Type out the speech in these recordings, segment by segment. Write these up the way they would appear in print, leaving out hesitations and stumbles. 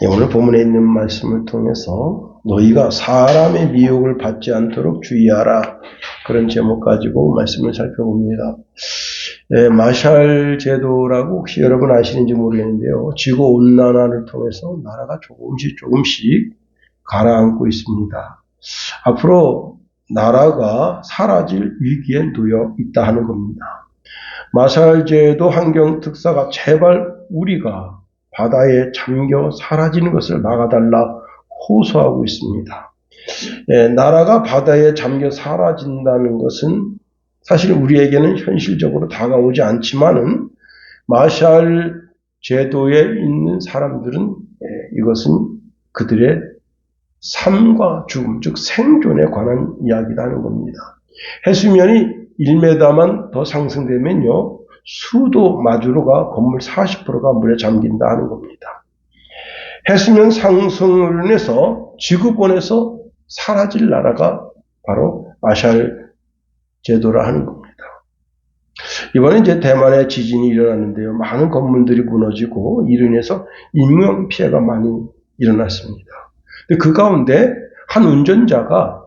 오늘 본문에 있는 말씀을 통해서 너희가 사람의 미혹을 받지 않도록 주의하라. 그런 제목 가지고 말씀을 살펴봅니다. 마샬 제도라고 혹시 여러분 아시는지 모르겠는데요. 지구온난화를 통해서 나라가 조금씩 가라앉고 있습니다. 앞으로 나라가 사라질 위기에 놓여 있다 하는 겁니다. 마샬 제도 환경 특사가 제발 우리가 바다에 잠겨 사라지는 것을 막아달라 호소하고 있습니다. 나라가 바다에 잠겨 사라진다는 것은 사실 우리에게는 현실적으로 다가오지 않지만은 마샬 제도에 있는 사람들은 이것은 그들의 삶과 죽음, 즉 생존에 관한 이야기라는 겁니다. 해수면이 1m만 더 상승되면요, 수도 마주로가 건물 40%가 물에 잠긴다 하는 겁니다. 해수면 상승으로 인해서 지구본에서 사라질 나라가 바로 마샬 제도라 하는 겁니다. 이번에 이제 대만에 지진이 일어났는데요. 많은 건물들이 무너지고 이로 인해서 인명 피해가 많이 일어났습니다. 근데 그 가운데 한 운전자가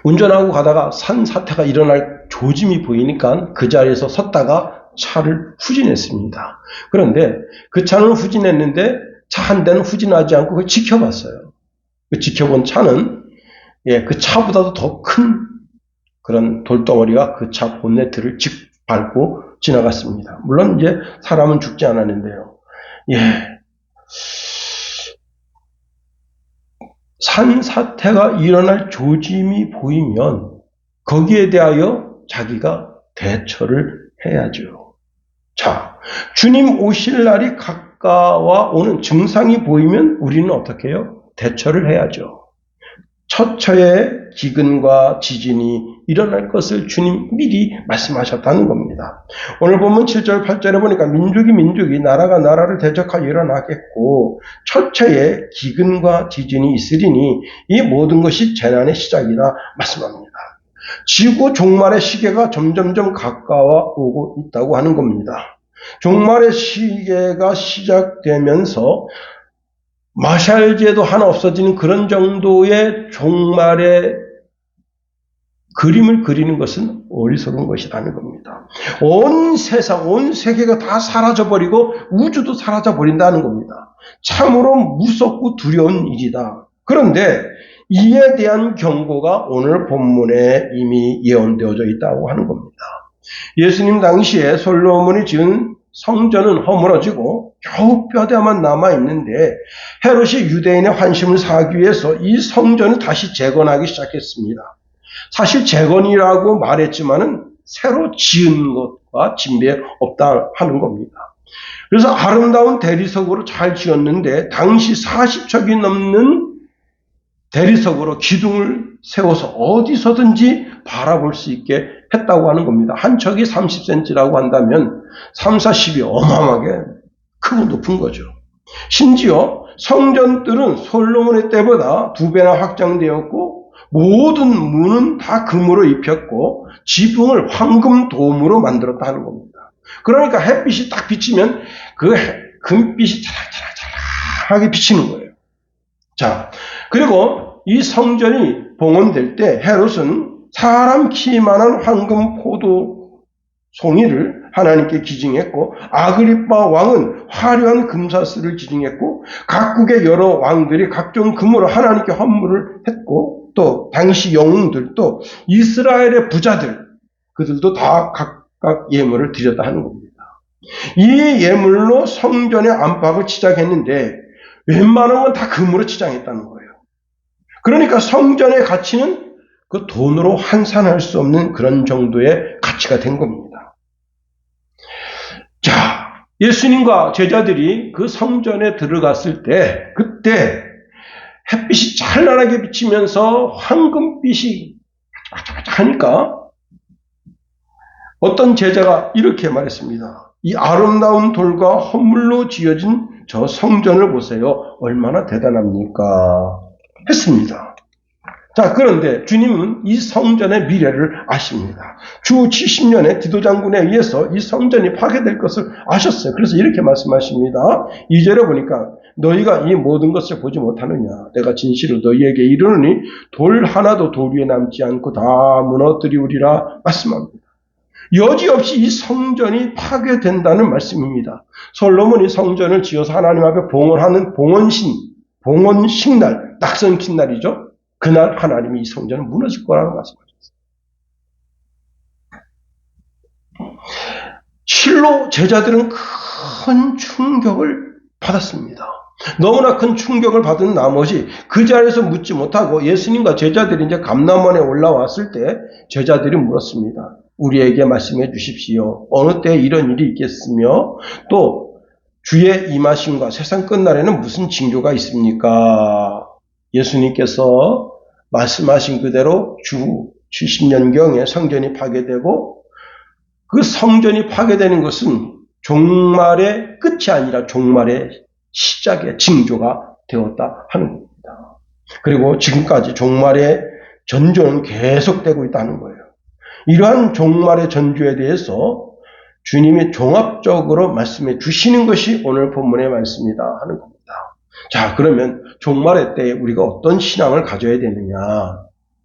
운전하고 가다가 산사태가 일어날 조짐이 보이니까 그 자리에서 섰다가 차를 후진했습니다. 그런데 그 차는 후진했는데 차 한 대는 후진하지 않고 그걸 지켜봤어요. 그 지켜본 차는 그 차보다도 더 큰 그런 돌덩어리가 그 차 본네트를 밟고 지나갔습니다. 물론 이제 사람은 죽지 않았는데요. 산사태가 일어날 조짐이 보이면 거기에 대하여 자기가 대처를 해야죠. 자, 주님 오실 날이 가까워 오는 증상이 보이면 우리는 어떻게 해요? 대처를 해야죠. 처처에 기근과 지진이 일어날 것을 주님 미리 말씀하셨다는 겁니다. 오늘 보면 7절 8절에 보니까 민족이 나라가 나라를 대적하여 일어나겠고 처처에 기근과 지진이 있으리니 이 모든 것이 재난의 시작이다 말씀합니다. 지구 종말의 시계가 점점점 가까워 오고 있다고 하는 겁니다. 종말의 시계가 시작되면서 마샬 제도 하나 없어지는 그런 정도의 종말의 그림을 그리는 것은 어리석은 것이라는 겁니다. 온 세상, 온 세계가 다 사라져버리고 우주도 사라져버린다는 겁니다. 참으로 무섭고 두려운 일이다. 그런데 이에 대한 경고가 오늘 본문에 이미 예언되어져 있다고 하는 겁니다. 예수님 당시에 솔로몬이 지은 성전은 허물어지고 겨우 뼈대만 남아있는데 헤롯이 유대인의 환심을 사기 위해서 이 성전을 다시 재건하기 시작했습니다. 사실 재건이라고 말했지만은 새로 지은 것과 진배 없다 하는 겁니다. 그래서 아름다운 대리석으로 잘 지었는데 당시 40척이 넘는 대리석으로 기둥을 세워서 어디서든지 바라볼 수 있게 했다고 하는 겁니다. 한 척이 30cm라고 한다면 3, 40이 어마어마하게 크고 높은 거죠. 심지어 성전들은 솔로몬의 때보다 2배나 확장되었고 모든 문은 다 금으로 입혔고 지붕을 황금 돔으로 만들었다 하는 겁니다. 그러니까 햇빛이 딱 비치면 그 금빛이 차락차락하게 비치는 거예요. 자, 그리고 이 성전이 봉헌될 때 헤롯은 사람 키만한 황금 포도 송이를 하나님께 기증했고 아그리빠 왕은 화려한 금사슬을 기증했고 각국의 여러 왕들이 각종 금으로 하나님께 헌물을 했고 또 당시 영웅들도 이스라엘의 부자들 그들도 다 각각 예물을 드렸다 하는 겁니다. 이 예물로 성전의 안팎을 치장했는데 웬만한 건 다 금으로 치장했다는 거예요. 그러니까 성전의 가치는 그 돈으로 환산할 수 없는 그런 정도의 가치가 된 겁니다. 자, 예수님과 제자들이 그 성전에 들어갔을 때 그때 햇빛이 찬란하게 비치면서 황금빛이 하니까 어떤 제자가 이렇게 말했습니다. 이 아름다운 돌과 헌물로 지어진 저 성전을 보세요. 얼마나 대단합니까? 했습니다. 자, 그런데 주님은 이 성전의 미래를 아십니다. 주 70년에 디도 장군에 의해서 이 성전이 파괴될 것을 아셨어요. 그래서 이렇게 말씀하십니다. 2절에 보니까 너희가 이 모든 것을 보지 못하느냐. 내가 진실로 너희에게 이르노니 돌 하나도 돌 위에 남지 않고 다 무너뜨리우리라 말씀합니다. 여지없이 이 성전이 파괴된다는 말씀입니다. 솔로몬이 성전을 지어서 하나님 앞에 봉헌하는 봉헌식날, 낙선식날이죠. 그날 하나님이 이 성전은 무너질 거라고 말씀하셨어요. 실로 제자들은 큰 충격을 받았습니다. 너무나 큰 충격을 받은 나머지 그 자리에서 묻지 못하고 예수님과 제자들이 이제 감람원에 올라왔을 때 제자들이 물었습니다. 우리에게 말씀해 주십시오. 어느 때 이런 일이 있겠으며 또 주의 임하심과 세상 끝날에는 무슨 징조가 있습니까? 예수님께서 말씀하신 그대로 주 70년경에 성전이 파괴되고 그 성전이 파괴되는 것은 종말의 끝이 아니라 종말의 시작의 징조가 되었다 하는 겁니다. 그리고 지금까지 종말의 전조는 계속되고 있다는 거예요. 이러한 종말의 전조에 대해서 주님이 종합적으로 말씀해 주시는 것이 오늘 본문의 말씀이다 하는 겁니다. 자, 그러면 종말의 때에 우리가 어떤 신앙을 가져야 되느냐?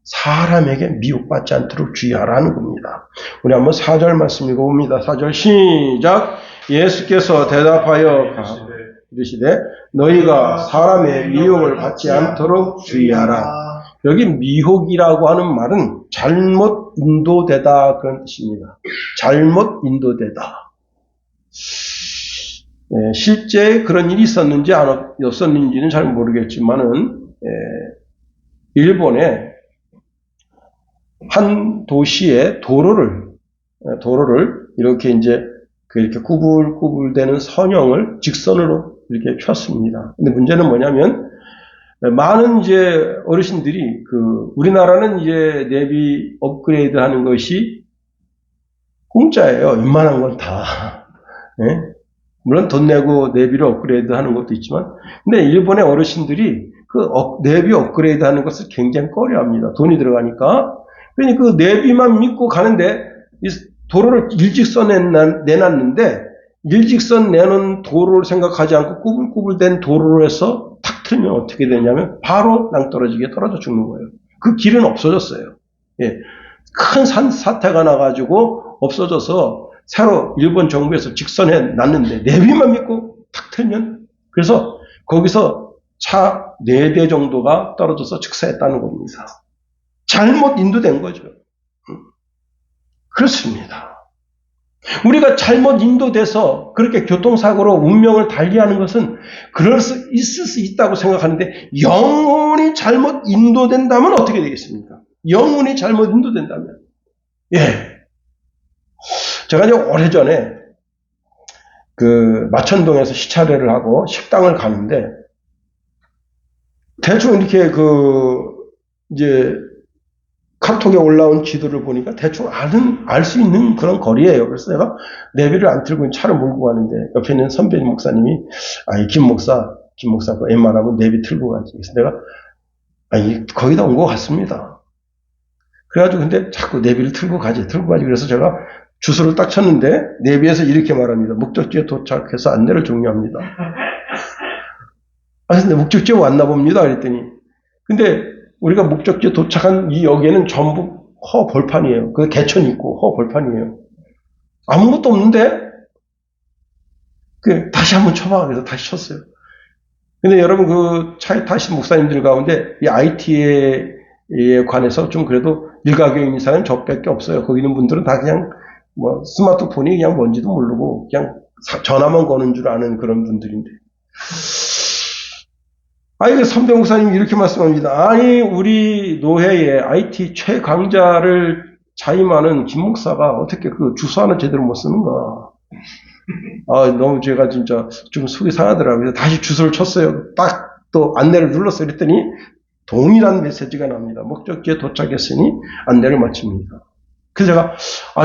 사람에게 미혹받지 않도록 주의하라는 겁니다. 우리 한번 4절 말씀 읽어봅니다. 4절 시작. 예수께서 대답하여 이르시되 너희가 사람의 미혹을 받지 않도록 주의하라. 여기 미혹이라고 하는 말은 잘못 인도되다 그런 뜻입니다. 잘못 인도되다. 실제 그런 일이 있었는지 없었는지는 잘 모르겠지만은 일본의 한 도시의 도로를 이렇게 이제 이렇게 구불구불되는 선형을 직선으로 이렇게 폈습니다. 근데 문제는 뭐냐면 많은 이제 어르신들이 우리나라는 이제 내비 업그레이드 하는 것이 공짜예요. 웬만한 건 다. 네? 물론 돈 내고 내비를 업그레이드 하는 것도 있지만, 근데 일본의 어르신들이 내비 업그레이드 하는 것을 굉장히 꺼려합니다. 돈이 들어가니까. 그러니 그 내비만 믿고 가는데, 이 도로를 일직선에 내놨는데, 일직선 내놓은 도로를 생각하지 않고 꾸불꾸불된 도로로 해서 탁 틀면 어떻게 되냐면, 바로 낭떠러지게 떨어져 죽는 거예요. 그 길은 없어졌어요. 예. 큰 사태가 나가지고 없어져서, 새로 일본 정부에서 직선해 놨는데 내비만 믿고 탁 틀면 그래서 거기서 차 4대 정도가 떨어져서 즉사했다는 겁니다. 잘못 인도된 거죠. 그렇습니다. 우리가 잘못 인도돼서 그렇게 교통사고로 운명을 달리하는 것은 있을 수 있다고 생각하는데 영혼이 잘못 인도된다면 어떻게 되겠습니까? 영혼이 잘못 인도된다면 제가 이제 오래전에 마천동에서 시차례를 하고 식당을 가는데 대충 이렇게 이제 카톡에 올라온 지도를 보니까 대충 알 수 있는 그런 거리예요. 그래서 내가 내비를 안 틀고 차를 몰고 가는데 옆에 있는 선배님 목사님이 김 목사 웬만하면 내비 틀고 가지. 그래서 내가 거의 다 온 것 같습니다. 그래가지고 근데 자꾸 내비를 틀고 가지. 그래서 제가 주소를 딱 쳤는데 내비에서 이렇게 말합니다. 목적지에 도착해서 안내를 종료합니다. 근데 목적지에 왔나 봅니다. 그랬더니 근데 우리가 목적지에 도착한 이 역에는 전부 허벌판이에요. 그 개천이 있고 허벌판이에요. 아무것도 없는데 다시 한번 쳐봐. 그래서 다시 쳤어요. 근데 여러분 차에 타신 목사님들 가운데 이 IT에 관해서 좀 그래도 일가견 있는 사람은 저밖에 없어요. 거기 있는 분들은 다 그냥 스마트폰이 그냥 뭔지도 모르고 그냥 전화만 거는 줄 아는 그런 분들인데. 선배 목사님이 이렇게 말씀합니다. 우리 노회의 IT 최강자를 자임하는 김 목사가 어떻게 주소 하나 제대로 못 쓰는가. 너무 제가 진짜 좀 속이 상하더라고요. 다시 주소를 쳤어요. 딱 또 안내를 눌렀어요. 그랬더니 동일한 메시지가 납니다. 목적지에 도착했으니 안내를 마칩니다. 그래서 제가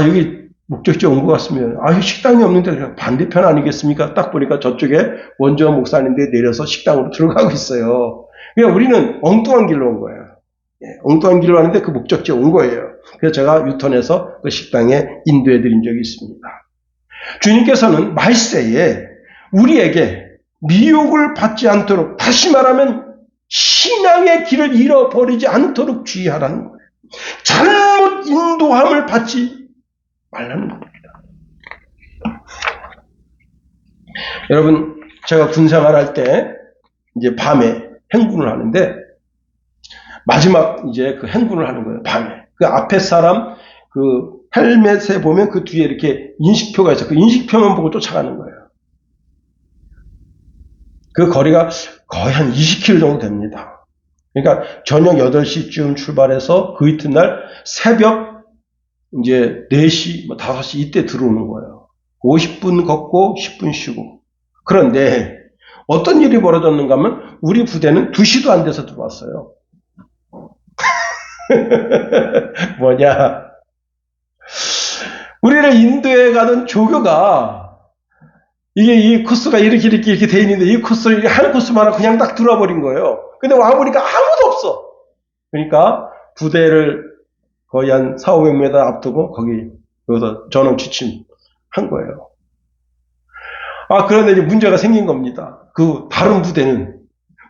여기 목적지에 온 것 같으면 식당이 없는데 반대편 아니겠습니까? 딱 보니까 저쪽에 원주원 목사님들이 내려서 식당으로 들어가고 있어요. 그러니까 우리는 엉뚱한 길로 온 거예요. 엉뚱한 길을 가는데 그 목적지에 온 거예요. 그래서 제가 유턴해서 그 식당에 인도해 드린 적이 있습니다. 주님께서는 말세에 우리에게 미혹을 받지 않도록, 다시 말하면 신앙의 길을 잃어버리지 않도록 주의하라는 거예요. 잘못 인도함을 받지 말라는 겁니다. 여러분, 제가 군생활할 때 이제 밤에 행군을 하는데 마지막 이제 그 행군을 하는 거예요. 밤에 그 앞에 사람 그 헬멧에 보면 그 뒤에 이렇게 인식표가 있어요. 그 인식표만 보고 쫓아가는 거예요. 그 거리가 거의 한 20km 정도 됩니다. 그러니까 저녁 8시쯤 출발해서 그 이튿날 새벽 이제 4시, 5시 이때 들어오는 거예요. 50분 걷고 10분 쉬고. 그런데 어떤 일이 벌어졌는가 하면 우리 부대는 2시도 안 돼서 들어왔어요. 뭐냐? 우리를 인도에 가던 조교가 이게 이 코스가 이렇게 돼 있는데 이 코스를 한 코스만 그냥 딱 들어와 버린 거예요. 근데 와보니까 아무도 없어. 그러니까 부대를 거의 한 400~500m 앞두고 여기서 전원 취침한 거예요. 그런데 이제 문제가 생긴 겁니다. 그 다른 부대는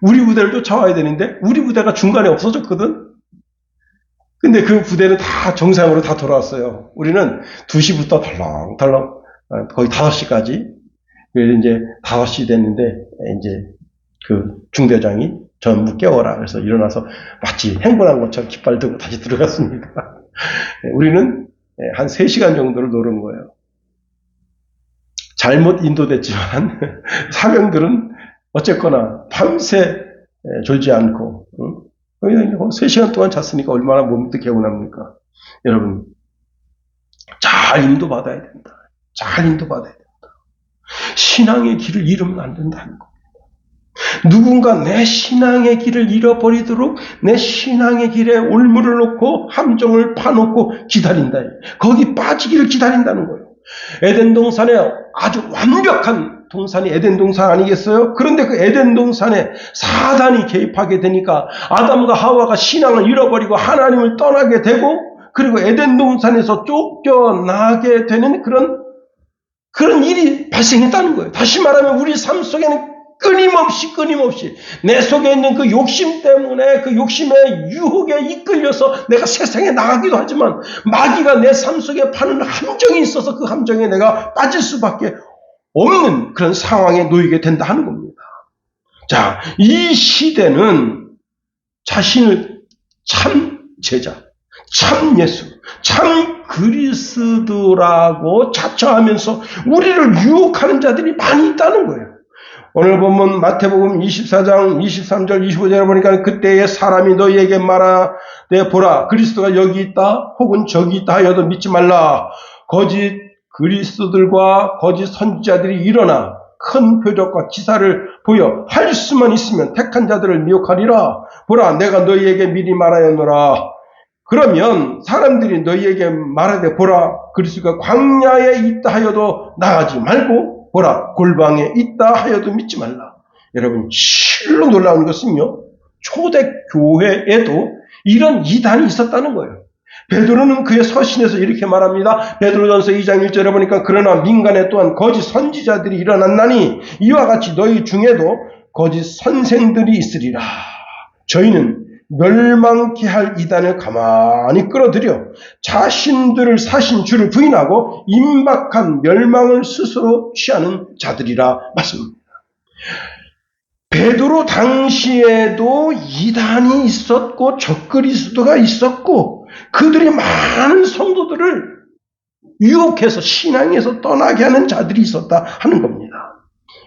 우리 부대를 쫓아와야 되는데 우리 부대가 중간에 없어졌거든. 근데 그 부대는 다 정상으로 다 돌아왔어요. 우리는 2시부터 덜렁덜렁 거의 5시까지. 그래서 이제 5시 됐는데 이제 그 중대장이 전부 깨워라. 그래서 일어나서 마치 행군한 것처럼 깃발 들고 다시 들어갔습니다. 우리는 한 3시간 정도를 노는 거예요. 잘못 인도됐지만 사병들은 어쨌거나 밤새 졸지 않고 3시간 동안 잤으니까 얼마나 몸도 개운합니까? 여러분, 잘 인도받아야 된다. 잘 인도받아야 된다. 신앙의 길을 잃으면 안 된다는 겁니다. 누군가 내 신앙의 길을 잃어버리도록 내 신앙의 길에 올무를 놓고 함정을 파놓고 기다린다. 거기 빠지기를 기다린다는 거예요. 에덴 동산에 아주 완벽한 동산이 에덴 동산 아니겠어요? 그런데 그 에덴 동산에 사단이 개입하게 되니까 아담과 하와가 신앙을 잃어버리고 하나님을 떠나게 되고 그리고 에덴 동산에서 쫓겨나게 되는 그런 일이 발생했다는 거예요. 다시 말하면 우리 삶 속에는 끊임없이 내 속에 있는 그 욕심 때문에 그 욕심의 유혹에 이끌려서 내가 세상에 나가기도 하지만 마귀가 내 삶 속에 파는 함정이 있어서 그 함정에 내가 빠질 수밖에 없는 그런 상황에 놓이게 된다 하는 겁니다. 자, 이 시대는 자신을 참 제자, 참 예수, 참 그리스도라고 자처하면서 우리를 유혹하는 자들이 많이 있다는 거예요. 오늘 보면 마태복음 24장 23절 25절에 보니까 그때에 사람이 너희에게 말하되 보라 그리스도가 여기 있다 혹은 저기 있다 하여도 믿지 말라. 거짓 그리스도들과 거짓 선지자들이 일어나 큰 표적과 기사를 보여 할 수만 있으면 택한 자들을 미혹하리라. 보라 내가 너희에게 미리 말하였노라. 그러면 사람들이 너희에게 말하되 보라 그리스도가 광야에 있다 하여도 나가지 말고 보라 골방에 있다 하여도 믿지 말라. 여러분 실로 놀라운 것은요. 초대교회에도 이런 이단이 있었다는 거예요. 베드로는 그의 서신에서 이렇게 말합니다. 베드로전서 2장 1절에 보니까 그러나 민간에 또한 거짓 선지자들이 일어났나니 이와 같이 너희 중에도 거짓 선생들이 있으리라. 저희는 멸망케 할 이단을 가만히 끌어들여 자신들을 사신 주를 부인하고 임박한 멸망을 스스로 취하는 자들이라 말씀합니다. 베드로 당시에도 이단이 있었고 적그리스도가 있었고 그들이 많은 성도들을 유혹해서 신앙에서 떠나게 하는 자들이 있었다 하는 겁니다.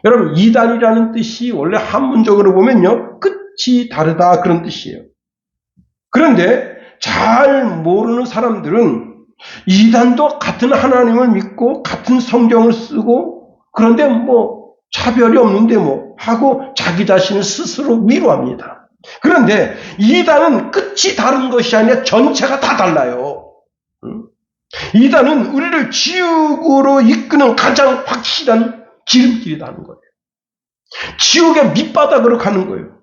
여러분 이단이라는 뜻이 원래 한문적으로 보면요 끝이 다르다 그런 뜻이에요. 그런데 잘 모르는 사람들은 이단도 같은 하나님을 믿고 같은 성경을 쓰고 그런데 뭐 차별이 없는데 뭐 하고 자기 자신을 스스로 위로합니다. 그런데 이단은 끝이 다른 것이 아니라 전체가 다 달라요. 이단은 우리를 지옥으로 이끄는 가장 확실한 기름길이라는 거예요. 지옥의 밑바닥으로 가는 거예요.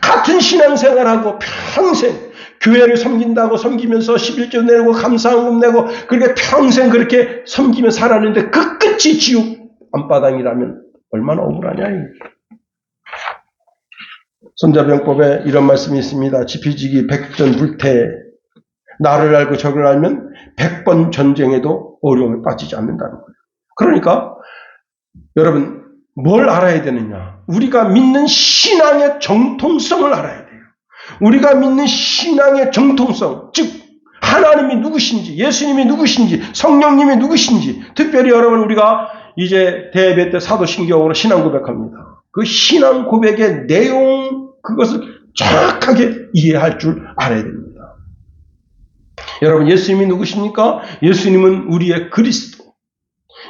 같은 신앙생활하고 평생 교회를 섬긴다고 섬기면서 11조 내고 감사헌금 내고 그렇게 평생 그렇게 섬기며 살았는데 그 끝이 지옥 안바당이라면 얼마나 억울하냐. 손자병법에 이런 말씀이 있습니다. 지피지기 백전불태. 나를 알고 저를 알면 100번 전쟁에도 어려움에 빠지지 않는다는 거예요. 그러니까 여러분 뭘 알아야 되느냐? 우리가 믿는 신앙의 정통성을 알아야 돼요. 우리가 믿는 신앙의 정통성, 즉 하나님이 누구신지, 예수님이 누구신지, 성령님이 누구신지, 특별히 여러분 우리가 이제 대예배 때 사도신경으로 신앙 고백합니다. 그 신앙 고백의 내용, 그것을 정확하게 이해할 줄 알아야 됩니다. 여러분 예수님이 누구십니까? 예수님은 우리의 그리스도.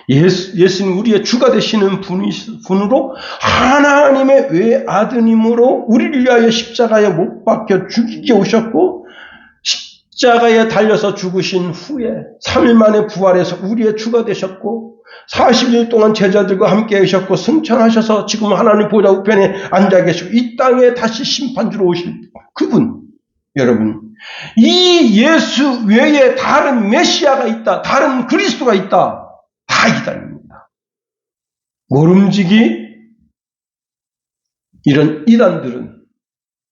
예수님 우리의 주가 되시는 분으로 하나님의 외아드님으로 우리를 위하여 십자가에 못 박혀 죽이게 오셨고 십자가에 달려서 죽으신 후에 3일 만에 부활해서 우리의 주가 되셨고 40일 동안 제자들과 함께 계셨고 승천하셔서 지금 하나님 보좌 우편에 앉아 계시고 이 땅에 다시 심판주로 오실 그분. 여러분 이 예수 외에 다른 메시아가 있다, 다른 그리스도가 있다, 다 이단입니다. 모름지기 이런 이단들은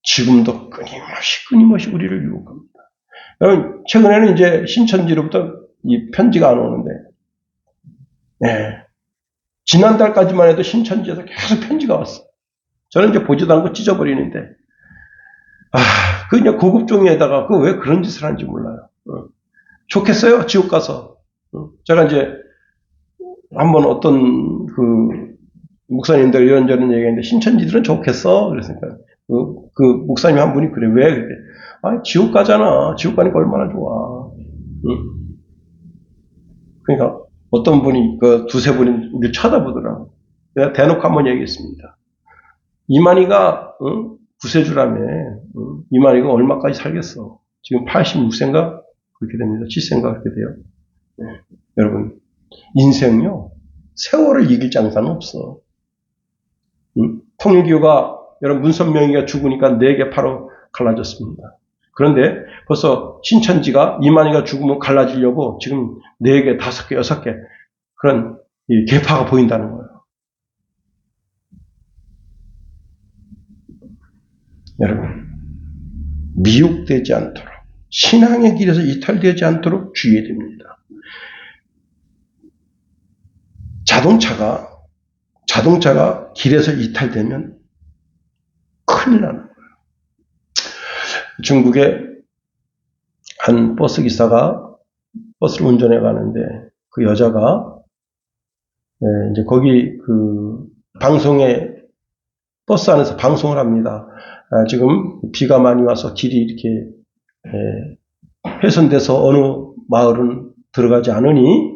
지금도 끊임없이 우리를 유혹합니다. 여러분 최근에는 이제 신천지로부터 이 편지가 안 오는데, 지난달까지만 해도 신천지에서 계속 편지가 왔어요. 저는 이제 보지도 않고 찢어버리는데, 그냥 고급 종이에다가 그 왜 그런 짓을 하는지 몰라요. 좋겠어요, 지옥 가서. 제가 이제 한번 어떤 그 목사님들 이런저런 얘기했는데 신천지들은 좋겠어. 그랬으니까 그 목사님 한 분이 그래. 왜? 그래. 지옥 가잖아. 지옥 가니까 얼마나 좋아. 그러니까 어떤 분이 그 두세 분이 우리 쳐다보더라고. 내가 대놓고 한번 얘기했습니다. 이만희가 구세주라며. 이만희가 얼마까지 살겠어. 지금 86세인가 그렇게 됩니다. 7세인가 그렇게 돼요. 여러분 인생요 세월을 이길 장사는 없어. 통일교가 여러분 문선명이가 죽으니까 4개 파로 갈라졌습니다. 그런데 벌써 신천지가 이만희가 죽으면 갈라지려고 지금 4개, 5개, 6개 그런 계파가 보인다는 거예요. 여러분 미혹되지 않도록 신앙의 길에서 이탈되지 않도록 주의해야 됩니다. 자동차가 길에서 이탈되면 큰일 나는 거예요. 중국에 한 버스 기사가 버스를 운전해 가는데 그 여자가 이제 거기 그 방송에 버스 안에서 방송을 합니다. 지금 비가 많이 와서 길이 이렇게 훼손돼서 어느 마을은 들어가지 않으니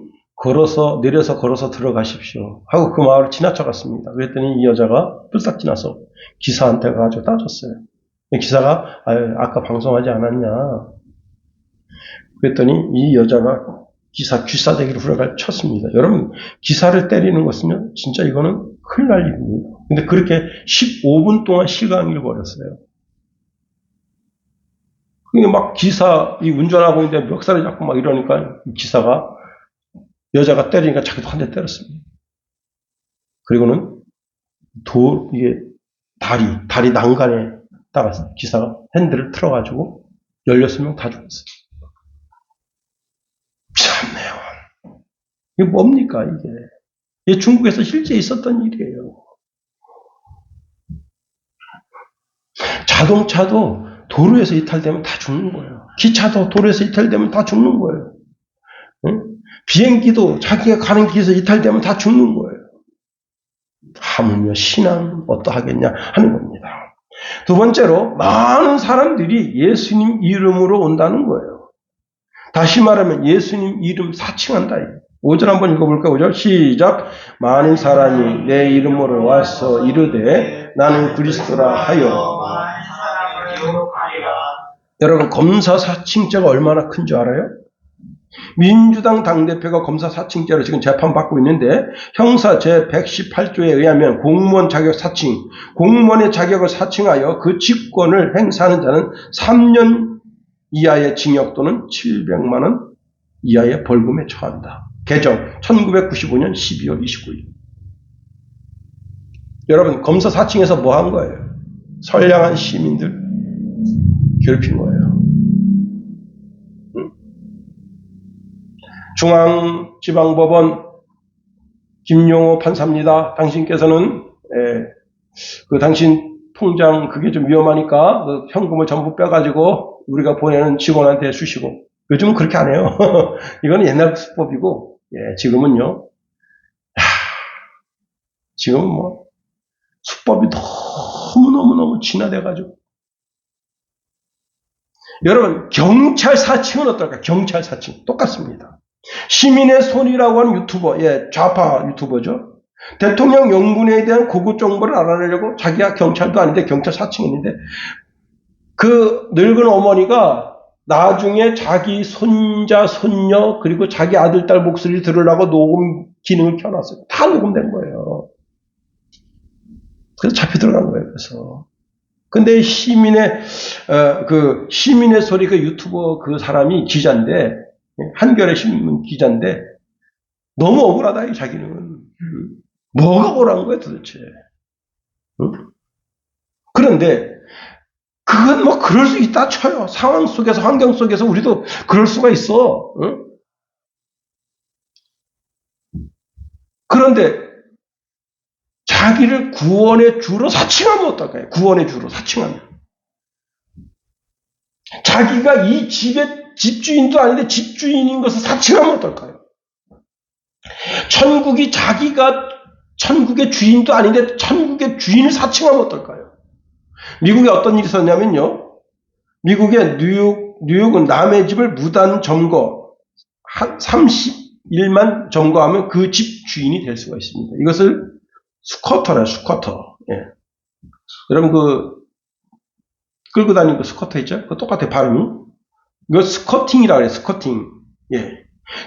내려서 걸어서 들어가십시오 하고 그 마을을 지나쳐 갔습니다. 그랬더니 이 여자가 뿔딱 지나서 기사한테 가가지고 따졌어요. 기사가 아까 방송하지 않았냐. 그랬더니 이 여자가 기사 귀싸대기로 후려갈 쳤습니다. 여러분 기사를 때리는 것은 진짜 이거는 큰일 날 일입니다. 근데 그렇게 15분 동안 실강의를 벌였어요. 그게 막 기사 운전하고 있는데 멱살을 잡고 막 이러니까 기사가 여자가 때리니까 자기도 한 대 때렸습니다. 그리고는 이게 다리 난간에다가 기사가 핸들을 틀어가지고 16명 다 죽었어요. 참네요. 이게 뭡니까 이게 중국에서 실제 있었던 일이에요. 자동차도 도로에서 이탈되면 다 죽는 거예요. 기차도 도로에서 이탈되면 다 죽는 거예요. 비행기도 자기가 가는 길에서 이탈되면 다 죽는 거예요. 하물며 신앙은 어떠하겠냐 하는 겁니다. 두 번째로 많은 사람들이 예수님 이름으로 온다는 거예요. 다시 말하면 예수님 이름 사칭한다. 5절 한번 읽어볼까요? 5절 시작. 많은 사람이 내 이름으로 와서 이르되 나는 그리스도라 하여. 여러분 검사 사칭죄가 얼마나 큰 줄 알아요? 민주당 당대표가 검사 사칭죄로 지금 재판받고 있는데 형사 제118조에 의하면 공무원 자격 사칭, 공무원의 자격을 사칭하여 그 직권을 행사하는 자는 3년 이하의 징역 또는 700만 원 이하의 벌금에 처한다. 개정 1995년 12월 29일. 여러분, 검사 사칭에서 뭐 한 거예요? 선량한 시민들 괴롭힌 거예요. 중앙지방법원 김용호 판사입니다. 당신께서는 당신 통장 그게 좀 위험하니까 현금을 전부 빼가지고 우리가 보내는 직원한테 주시고. 요즘은 그렇게 안 해요. 이거는 옛날 수법이고, 지금은요. 지금은 뭐 수법이 너무너무 진화돼가지고. 여러분, 경찰 사칭은 어떨까? 경찰 사칭 똑같습니다. 시민의 손이라고 하는 유튜버, 좌파 유튜버죠. 대통령 영분에 대한 고급 정보를 알아내려고 자기가 경찰도 아닌데 경찰 사칭했는데 그 늙은 어머니가 나중에 자기 손자, 손녀 그리고 자기 아들, 딸 목소리를 들으려고 녹음 기능을 켜놨어요. 다 녹음된 거예요. 그래서 잡혀 들어간 거예요. 그래서. 근데 시민의 소리 그 유튜버 그 사람이 기자인데 한겨레 신문 기자인데 너무 억울하다 자기는. 뭐가 억울한 거야 도대체. 응? 그런데 그건 뭐 그럴 수 있다 쳐요. 상황 속에서 환경 속에서 우리도 그럴 수가 있어. 응? 그런데 자기를 구원의 주로 사칭하면 어떨까요? 구원의 주로 사칭하면. 자기가 이 집의 집주인도 아닌데 집주인인 것을 사칭하면 어떨까요? 자기가 천국의 주인도 아닌데 천국의 주인을 사칭하면 어떨까요? 미국에 어떤 일이 있었냐면요. 미국의 뉴욕은 남의 집을 무단 점거, 한 30일만 점거하면 그 집 주인이 될 수가 있습니다. 이것을 스쿼터래요, 스쿼터. 여러분 끌고 다니는 그 스쿼터 있죠? 그거 똑같아요, 발음이. 이거 스쿼팅이라고 해요, 스쿼팅.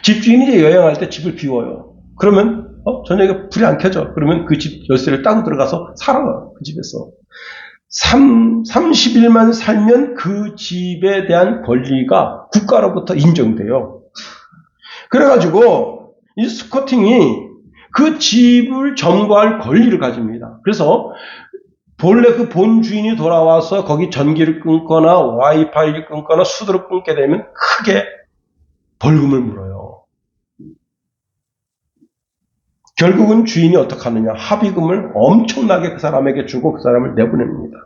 집주인이 이제 여행할 때 집을 비워요. 그러면, 저녁에 불이 안 켜져. 그러면 그 집 열쇠를 따고 들어가서 살아요, 그 집에서. 30일만 살면 그 집에 대한 권리가 국가로부터 인정돼요. 그래가지고, 이 스쿼팅이 그 집을 점거할 권리를 가집니다. 그래서, 본래 그 본 주인이 돌아와서 거기 전기를 끊거나 와이파이를 끊거나 수도를 끊게 되면 크게 벌금을 물어요. 결국은 주인이 어떻게 하느냐. 합의금을 엄청나게 그 사람에게 주고 그 사람을 내보냅니다.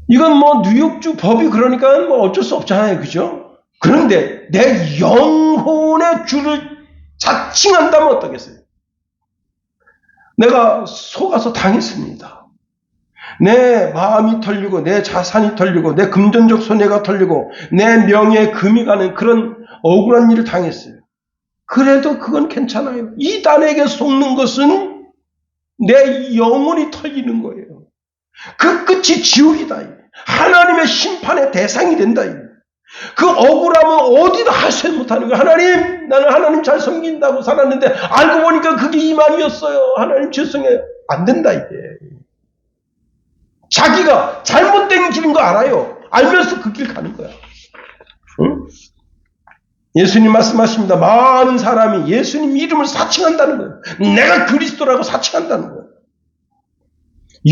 이건 뭐 뉴욕주 법이 그러니까 뭐 어쩔 수 없잖아요. 그죠? 그런데 내 영혼의 주를 자칭한다면 어떠겠어요? 내가 속아서 당했습니다. 내 마음이 털리고 내 자산이 털리고 내 금전적 손해가 털리고 내 명예에 금이 가는 그런 억울한 일을 당했어요. 그래도 그건 괜찮아요. 이단에게 속는 것은 내 영혼이 털리는 거예요. 그 끝이 지옥이다. 하나님의 심판의 대상이 된다. 그 억울함은 어디도 하소연 못하는 거예요. 하나님, 나는 하나님 잘 섬긴다고 살았는데 알고 보니까 그게 이만이었어요. 하나님 죄송해요. 안 된다 이게. 자기가 잘못된 길인 거 알아요. 알면서 그 길 가는 거야. 응? 예수님 말씀하십니다. 많은 사람이 예수님 이름을 사칭한다는 거예요. 내가 그리스도라고 사칭한다는 거예요.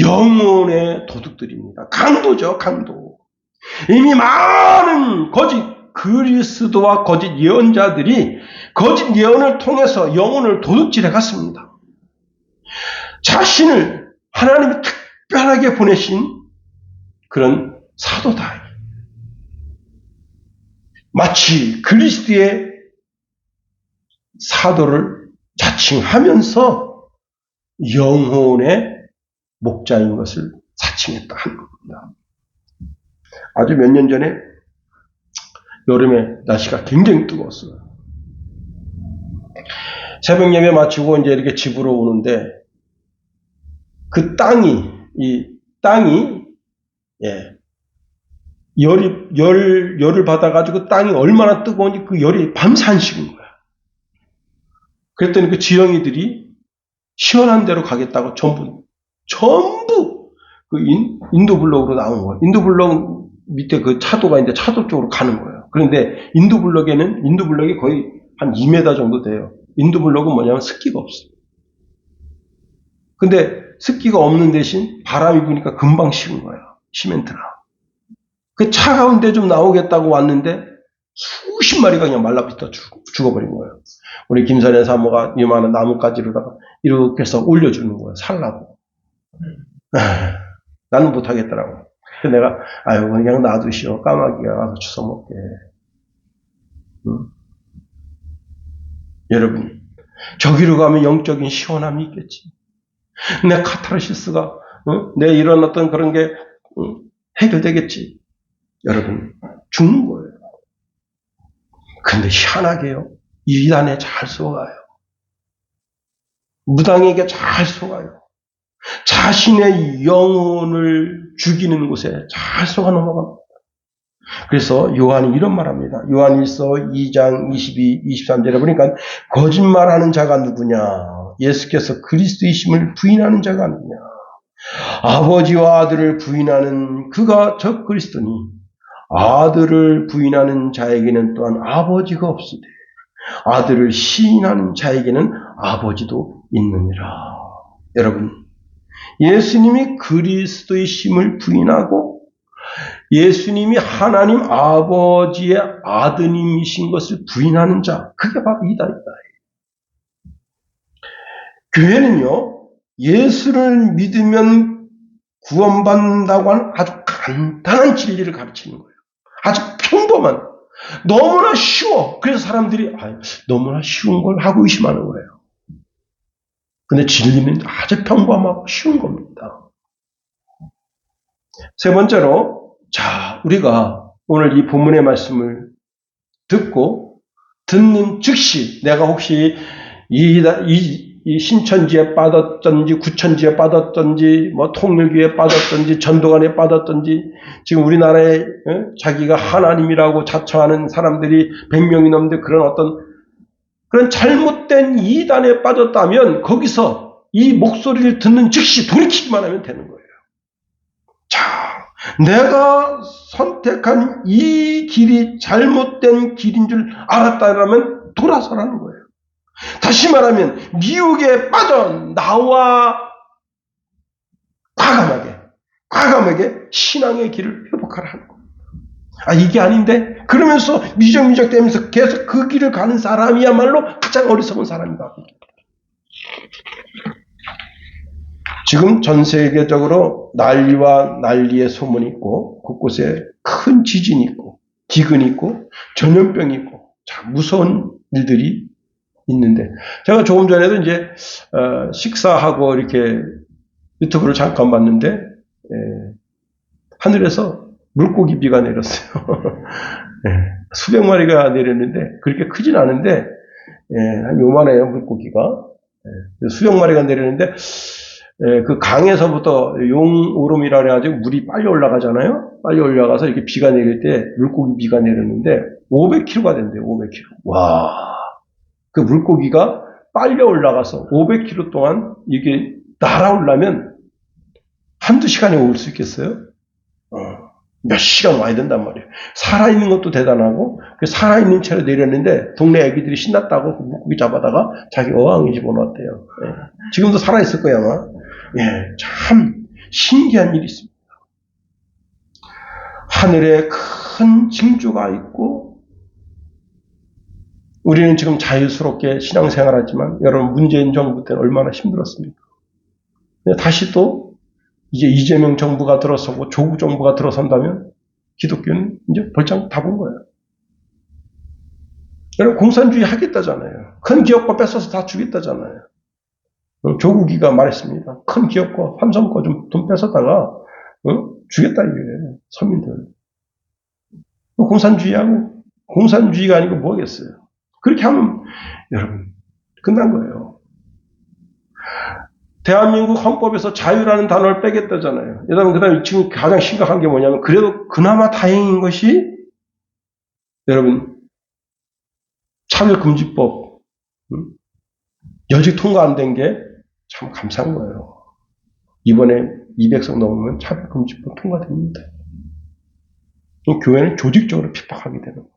영혼의 도둑들입니다. 강도죠, 강도. 이미 많은 거짓 그리스도와 거짓 예언자들이 거짓 예언을 통해서 영혼을 도둑질해 갔습니다. 자신을 하나님이 특별하게 보내신 그런 사도다. 마치 그리스도의 사도를 자칭하면서 영혼의 목자인 것을 사칭했다 하는 겁니다. 아주 몇 년 전에 여름에 날씨가 굉장히 뜨거웠어요. 새벽 예배 마치고 이제 이렇게 집으로 오는데 그 이 땅이 열을 받아가지고 땅이 얼마나 뜨거운지 그 열이 밤새 안 식은 거야. 그랬더니 그 지렁이들이 시원한 데로 가겠다고 전부 그 인도 블록으로 나온 거예요. 인도 블록 밑에 그 차도가 있는데 차도 쪽으로 가는 거예요. 그런데 인도 블록이 거의 한 2m 정도 돼요. 인도 블록은 뭐냐면 습기가 없어요. 근데 습기가 없는 대신 바람이 부니까 금방 식은 거예요. 시멘트라. 그 차가운데 좀 나오겠다고 왔는데 수십 마리가 그냥 말라붙어 죽어버린 거예요. 우리 김선혜 사모가 이만한 나뭇가지로다가 이렇게 해서 올려주는 거예요. 살라고. 나는 못하겠더라고. 그래서 내가 아유 그냥 놔두시오. 까마귀가 가서 주워먹게. 응? 여러분 저기로 가면 영적인 시원함이 있겠지. 내 카타르시스가 내 이런 어떤 그런 게 해결되겠지. 여러분 죽는 거예요. 근데 희한하게요. 이단에 잘 속아요. 무당에게 잘 속아요. 자신의 영혼을 죽이는 곳에 잘 속아 넘어갑니다. 그래서 요한이 이런 말합니다. 요한일서 2장 22, 23절에 보니까 거짓말하는 자가 누구냐? 예수께서 그리스도이심을 부인하는 자가 누구냐? 아버지와 아들을 부인하는 그가 저 그리스도니 아들을 부인하는 자에게는 또한 아버지가 없으되 아들을 시인하는 자에게는 아버지도 있느니라. 여러분 예수님이 그리스도의 심을 부인하고 예수님이 하나님 아버지의 아드님이신 것을 부인하는 자, 그게 바로 이단이다. 교회는요, 예수를 믿으면 구원받는다고 하는 아주 간단한 진리를 가르치는 거예요. 아주 평범한, 너무나 쉬워. 그래서 사람들이 너무나 쉬운 걸 하고 의심하는 거예요. 근데 진리는 아주 평범하고 쉬운 겁니다. 세 번째로, 자, 우리가 오늘 이 본문의 말씀을 듣고, 듣는 즉시, 내가 혹시 이 신천지에 빠졌던지, 구천지에 빠졌던지, 뭐 통일교에 빠졌던지, 전도관에 빠졌던지, 지금 우리나라에 자기가 하나님이라고 자처하는 사람들이 100명이 넘는데 그런 어떤 그런 잘못된 이단에 빠졌다면 거기서 이 목소리를 듣는 즉시 돌이키기만 하면 되는 거예요. 자, 내가 선택한 이 길이 잘못된 길인 줄 알았다면 돌아서라는 거예요. 다시 말하면 미혹에 빠져 나와 과감하게 신앙의 길을 회복하라는 거예요. 이게 아닌데? 그러면서 미적미적대면서 계속 그 길을 가는 사람이야말로 가장 어리석은 사람이다. 지금 전 세계적으로 난리와 난리의 소문이 있고 곳곳에 큰 지진이 있고 기근이 있고 전염병이 있고 참 무서운 일들이 있는데 제가 조금 전에도 이제 식사하고 이렇게 유튜브를 잠깐 봤는데 하늘에서 물고기 비가 내렸어요. 수백 마리가 내렸는데 그렇게 크진 않은데 한 요만해요 물고기가. 수백 마리가 내렸는데 그 강에서부터 용오름이라 그래가지고 물이 빨리 올라가잖아요. 빨리 올라가서 이렇게 비가 내릴 때 물고기 비가 내렸는데 500kg가 된대요. 500kg. 와, 그 물고기가 빨리 올라가서 500km 동안 이게 날아오려면 한두 시간에 올 수 있겠어요? 몇 시간 와야 된단 말이에요. 살아있는 것도 대단하고 살아있는 채로 내렸는데 동네 애기들이 신났다고 그 물고기 잡아다가 자기 어항에 집어넣었대요. 지금도 살아있을 거야 아마. 참 신기한 일이 있습니다. 하늘에 큰 징조가 있고 우리는 지금 자유스럽게 신앙생활하지만 여러분 문재인 정부 때는 얼마나 힘들었습니까? 다시 또 이제 이재명 정부가 들어서고 조국 정부가 들어선다면 기독교는 이제 벌써 다 본 거예요. 여러분 공산주의 하겠다잖아요. 큰 기업과 뺏어서 다 주겠다잖아요. 조국이가 말했습니다. 큰 기업과 삼성 거 좀 돈 뺏어다가 주겠다 이거예요. 서민들. 공산주의가 아니고 뭐겠어요. 그렇게 하면 여러분 끝난 거예요. 대한민국 헌법에서 자유라는 단어를 빼겠다잖아요. 여러분 그다음에 지금 가장 심각한 게 뭐냐면 그래도 그나마 다행인 것이 여러분 차별금지법 여직 통과 안 된 게 참 감사한 거예요. 이번에 200석 넘으면 차별금지법 통과됩니다. 교회는 조직적으로 핍박하게 되는 거예요.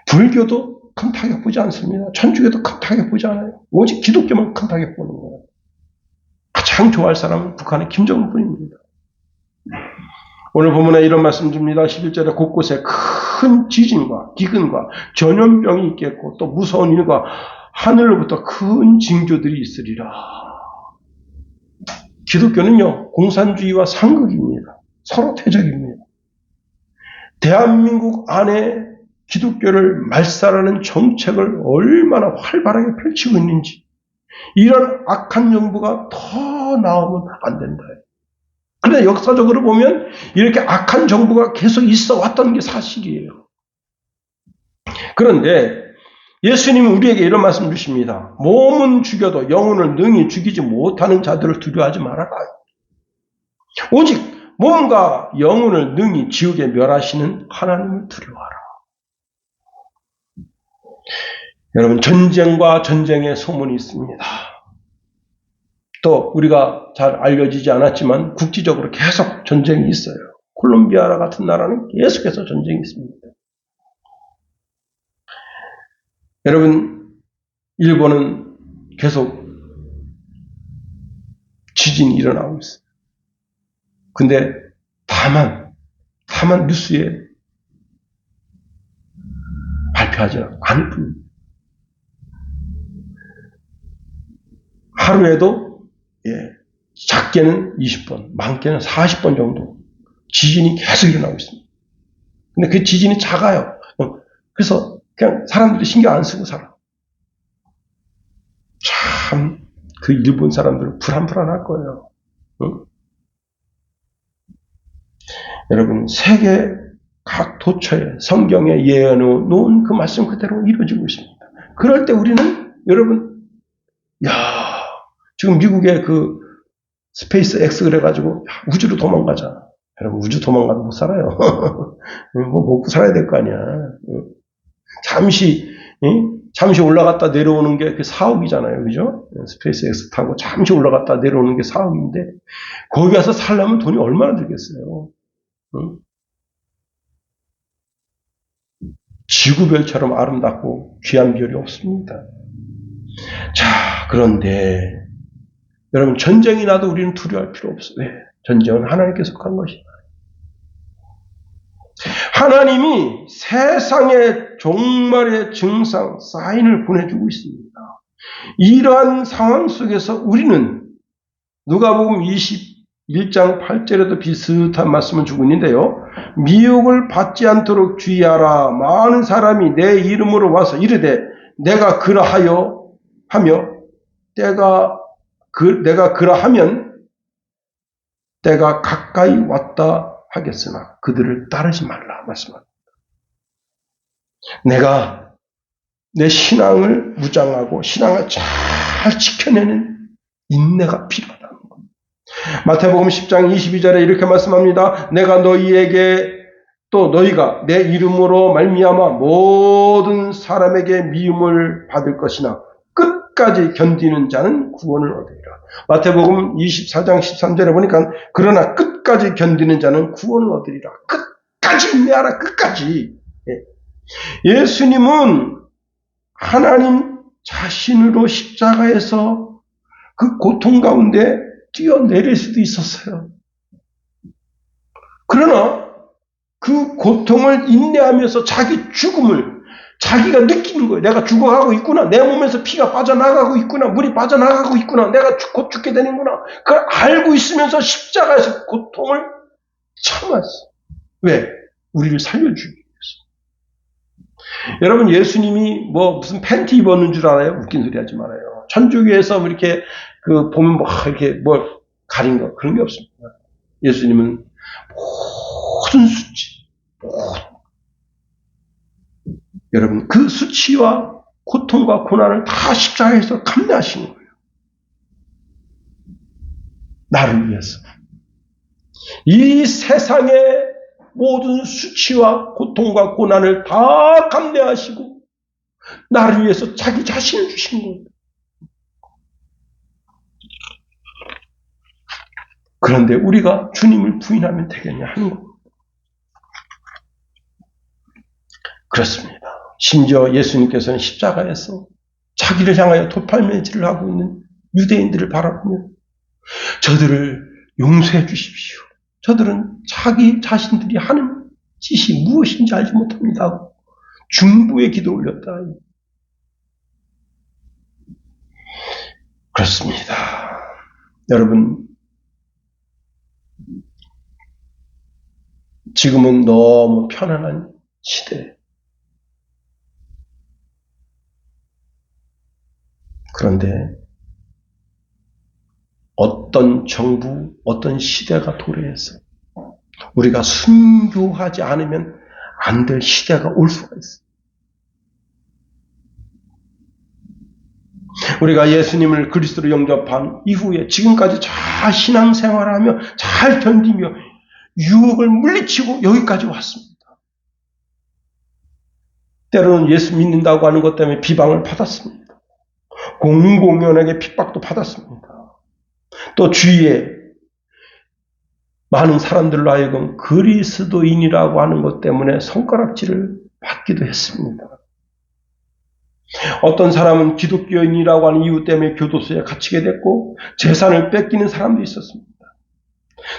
불교도 큰 타격 보지 않습니다. 천주교도 큰 타격 보지 않아요. 오직 기독교만 큰 타격 보는 거예요. 가장 좋아할 사람은 북한의 김정은뿐입니다. 오늘 본문에 이런 말씀 줍니다. 11절에 곳곳에 큰 지진과 기근과 전염병이 있겠고 또 무서운 일과 하늘로부터 큰 징조들이 있으리라. 기독교는요, 공산주의와 상극입니다. 서로 대적입니다. 대한민국 안에 기독교를 말살하는 정책을 얼마나 활발하게 펼치고 있는지, 이런 악한 정부가 더 나오면 안 된다. 그런데 역사적으로 보면 이렇게 악한 정부가 계속 있어 왔던 게 사실이에요. 그런데 예수님은 우리에게 이런 말씀 주십니다. 몸은 죽여도 영혼을 능히 죽이지 못하는 자들을 두려워하지 말아라. 오직 몸과 영혼을 능히 지옥에 멸하시는 하나님을 두려워하라. 여러분, 전쟁과 전쟁의 소문이 있습니다. 또 우리가 잘 알려지지 않았지만 국지적으로 계속 전쟁이 있어요. 콜롬비아 같은 나라는 계속해서 전쟁이 있습니다. 여러분, 일본은 계속 지진이 일어나고 있어요. 근데 다만 뉴스에 발표하지 않을 뿐입니다. 하루에도 작게는 20번, 많게는 40번 정도 지진이 계속 일어나고 있습니다. 근데 그 지진이 작아요. 그래서 그냥 사람들이 신경 안 쓰고 살아. 참, 그 일본 사람들은 불안할 거예요. 응? 여러분, 세계 각 도처에 성경에 예언해놓은 그 말씀 그대로 이루어지고 있습니다. 그럴 때 우리는, 여러분, 지금 미국의 그 스페이스 X 그래가지고 우주로 도망가자. 여러분, 우주 도망가도 못 살아요. 뭐 먹고 살아야 될 거 아니야. 잠시 올라갔다 내려오는 게 그 사옥이잖아요. 그죠? 스페이스 X 타고 잠시 올라갔다 내려오는 게 사옥인데, 거기 가서 살려면 돈이 얼마나 들겠어요. 지구별처럼 아름답고 귀한 별이 없습니다. 자, 그런데 여러분, 전쟁이 나도 우리는 두려워할 필요 없어요. 왜? 전쟁은 하나님께서 속한 것이다. 하나님이 세상의 종말의 증상, 사인을 보내주고 있습니다. 이러한 상황 속에서 우리는 누가복음 21장 8절에도 비슷한 말씀을 주고 있는데요. 미혹을 받지 않도록 주의하라. 많은 사람이 내 이름으로 와서 이르되 내가 그러하여 하며 내가 그러하면 때가 가까이 왔다 하겠으나 그들을 따르지 말라 말씀합니다. 내가 내 신앙을 무장하고 신앙을 잘 지켜내는 인내가 필요하다는 겁니다. 마태복음 10장 22절에 이렇게 말씀합니다. 내가 너희에게 또 너희가 내 이름으로 말미암아 모든 사람에게 미움을 받을 것이나 끝까지 견디는 자는 구원을 얻으리라. 마태복음 24장 13절에 보니까 그러나 끝까지 견디는 자는 구원을 얻으리라. 끝까지 인내하라. 끝까지. 예수님은 하나님 자신으로 십자가에서 그 고통 가운데 뛰어내릴 수도 있었어요. 그러나 그 고통을 인내하면서 자기 죽음을 자기가 느끼는 거예요. 내가 죽어가고 있구나. 내 몸에서 피가 빠져나가고 있구나. 물이 빠져나가고 있구나. 내가 곧 죽게 되는구나. 그걸 알고 있으면서 십자가에서 고통을 참았어요. 왜? 우리를 살려주기 위해서. 여러분, 예수님이 무슨 팬티 입었는 줄 알아요? 웃긴 소리 하지 말아요. 천주교에서 이렇게 보면 이렇게 가린 거 그런 게 없습니다. 예수님은 모든 수치, 여러분, 그 수치와 고통과 고난을 다 십자가에서 감내하신 거예요. 나를 위해서. 이 세상의 모든 수치와 고통과 고난을 다 감내하시고 나를 위해서 자기 자신을 주신 거예요. 그런데 우리가 주님을 부인하면 되겠냐 하는 겁니다. 그렇습니다. 심지어 예수님께서는 십자가에서 자기를 향하여 돌팔매질을 하고 있는 유대인들을 바라보며 저들을 용서해 주십시오. 저들은 자기 자신들이 하는 짓이 무엇인지 알지 못합니다. 중보의 기도 올렸다. 그렇습니다. 여러분, 지금은 너무 편안한 시대. 그런데 어떤 정부, 어떤 시대가 도래해서 우리가 순교하지 않으면 안 될 시대가 올 수가 있어요. 우리가 예수님을 그리스도로 영접한 이후에 지금까지 잘 신앙생활하며 잘 견디며 유혹을 물리치고 여기까지 왔습니다. 때로는 예수 믿는다고 하는 것 때문에 비방을 받았습니다. 공공연하게 핍박도 받았습니다. 또 주위에 많은 사람들로 하여금 그리스도인이라고 하는 것 때문에 손가락질을 받기도 했습니다. 어떤 사람은 기독교인이라고 하는 이유 때문에 교도소에 갇히게 됐고 재산을 뺏기는 사람도 있었습니다.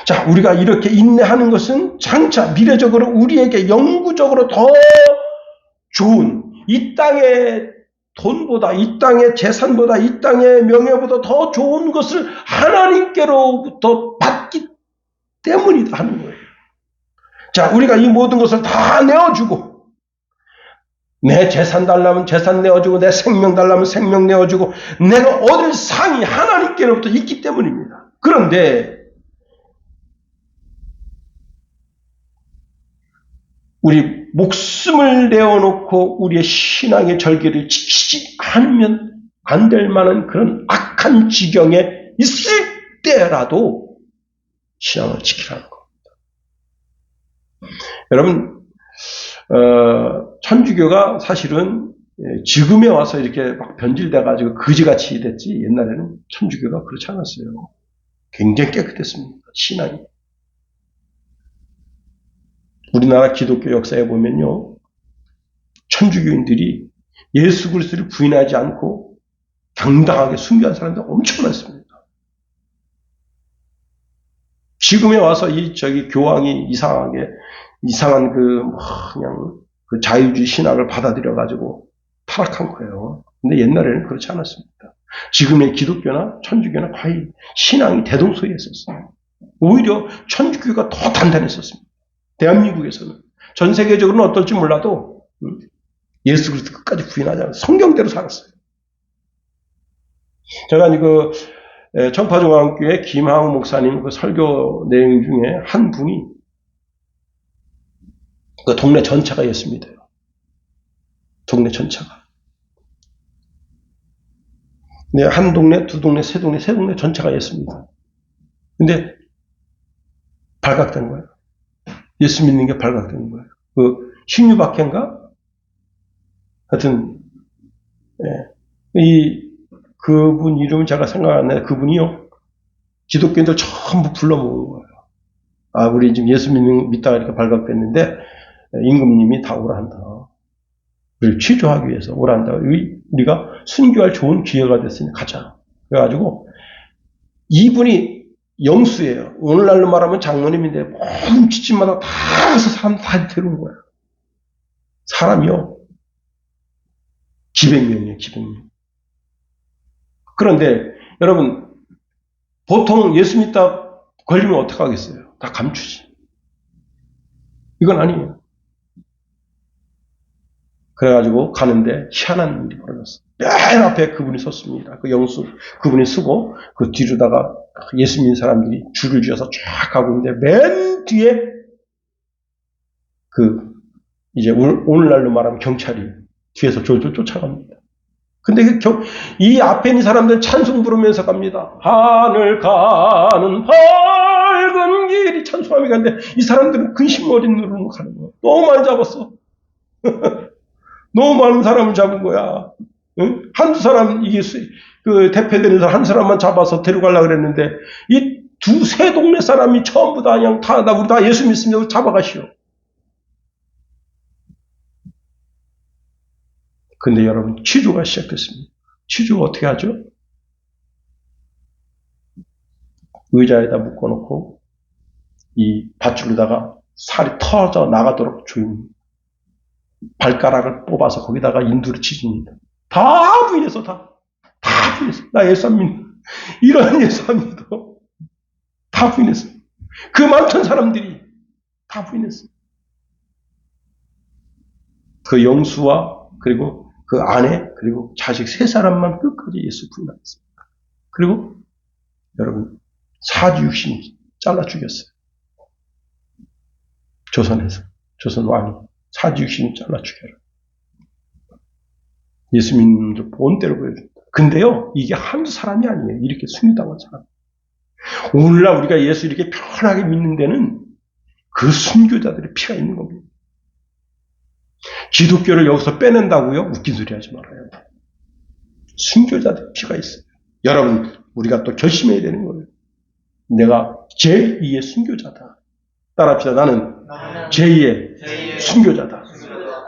자, 우리가 이렇게 인내하는 것은 장차 미래적으로 우리에게 영구적으로 더 좋은 이 땅의 돈보다, 이 땅의 재산보다, 이 땅의 명예보다 더 좋은 것을 하나님께로부터 받기 때문이다 하는 거예요. 자, 우리가 이 모든 것을 다 내어주고 내 재산 달라면 재산 내어주고 내 생명 달라면 생명 내어주고 내가 얻을 상이 하나님께로부터 있기 때문입니다. 그런데 우리 목숨을 내어놓고 우리의 신앙의 절개를 지키지 않으면 안 될 만한 그런 악한 지경에 있을 때라도 신앙을 지키라는 겁니다. 여러분, 천주교가 사실은 지금에 와서 이렇게 막 변질돼가지고 거지같이 됐지 옛날에는 천주교가 그렇지 않았어요. 굉장히 깨끗했습니다. 신앙이. 우리나라 기독교 역사에 보면요, 천주교인들이 예수 그리스도를 부인하지 않고 당당하게 순교한 사람들 엄청 많습니다. 지금에 와서 교황이 이상한 그냥 그 자유주의 신학을 받아들여가지고 타락한 거예요. 근데 옛날에는 그렇지 않았습니다. 지금의 기독교나 천주교나 거의 신앙이 대동소이했었어요. 오히려 천주교가 더 단단했었습니다. 대한민국에서는. 전 세계적으로는 어떨지 몰라도 예수 그리스도 끝까지 부인하지 않아요. 성경대로 살았어요. 제가 청파중앙교회 김하우 목사님 그 설교 내용 중에 한 분이 그 동네 전체가 예수입니다. 동네 전체가. 네, 한 동네, 두 동네, 세 동네 전체가 예수입니다. 근데 발각된 거예요. 예수 믿는 게 발각되는 거예요. 그 신유박해인가? 하여튼 그분 이름은 제가 생각 안 나요. 그분이요, 기독교인들 전부 불러 모은 거예요. 아, 우리 지금 예수 믿다가 이렇게 발각됐는데 임금님이 다 오라 한다. 우리를 취조하기 위해서 오라 한다. 우리가 순교할 좋은 기회가 됐으니 가자. 그래가지고 이분이 영수예요. 오늘날로 말하면 장로님인데 모든 집집마다 다 가서 사람 다 데려온 거예요. 사람이요. 기백명이에요. 기백명. 그런데 여러분, 보통 예수 믿다 걸리면 어떡하겠어요? 다 감추지. 이건 아니에요. 그래가지고 가는데 희한한 일이 벌어졌어요. 맨 앞에 그분이 섰습니다. 그 영수, 그분이 서고 그 뒤로다가 예수 믿는 사람들이 줄을 지어서 쫙 가고 있는데 맨 뒤에 이제 오늘날로 말하면 경찰이 뒤에서 졸졸 쫓아갑니다. 근데 이 앞에 있는 사람들은 찬송 부르면서 갑니다. 하늘 가는 밝은 길이 찬송하며 가는데 이 사람들은 근심 어린 눈으로 가는 거야. 너무 많이 잡았어. 너무 많은 사람을 잡은 거야. 응? 한두 사람, 그 대표되는 사람 한 사람만 잡아서 데려가려고 그랬는데, 이 두세 동네 사람이 전부 다 그냥 우리 다 예수 믿습니다. 잡아가시오. 근데 여러분, 취조가 시작됐습니다. 취조가 어떻게 하죠? 의자에다 묶어놓고, 이 밧줄로다가 살이 터져 나가도록 조용히 발가락을 뽑아서 거기다가 인두를 치십니다. 다 부인했어, 다 부인했어. 나 예수 안 믿는, 이런 예수 안 믿어. 다 부인했어. 그 많던 사람들이 다 부인했어. 그 영수와 그리고 그 아내 그리고 자식 세 사람만 끝까지 예수 부인하였습니다. 그리고 여러분 사지육신 잘라 죽였어요. 조선에서 조선 왕이 사지육신 잘라 죽여라. 예수 믿는 줄 본때로 보여준다. 근데요 이게 한두 사람이 아니에요. 이렇게 순교당한 사람. 오늘날 우리가 예수 이렇게 편하게 믿는 데는 그 순교자들의 피가 있는 겁니다. 기독교를 여기서 빼낸다고요? 웃긴 소리 하지 말아요. 순교자들의 피가 있어요. 여러분 우리가 또 결심해야 되는 거예요. 내가 제2의 순교자다. 따라합시다. 나는 제2의 순교자다.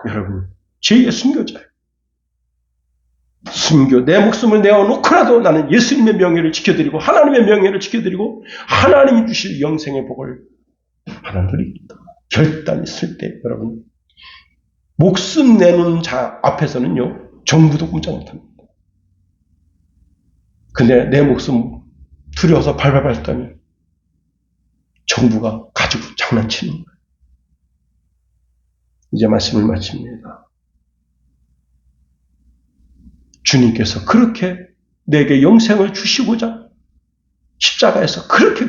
여러분 제2의 순교자예요. 순교, 내 목숨을 내어놓고라도 나는 예수님의 명예를 지켜드리고 하나님의 명예를 지켜드리고 하나님이 주실 영생의 복을 하나 누리겠다. 결단이 있을 때 여러분 목숨 내놓는 자 앞에서는요 정부도 꼼짝 못합니다. 근데 내 목숨 두려워서 발발발 떨면 정부가 가지고 장난치는 거예요. 이제 말씀을 마칩니다. 주님께서 그렇게 내게 영생을 주시고자 십자가에서 그렇게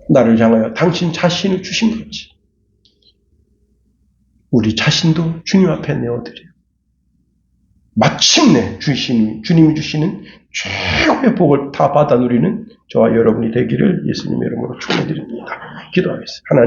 나를 향하여 당신 자신을 주신 거지. 우리 자신도 주님 앞에 내어드려요. 마침내 주님이 주시는 최고의 복을 다 받아 누리는 저와 여러분이 되기를 예수님의 이름으로 축원드립니다. 기도하겠습니다. 하나님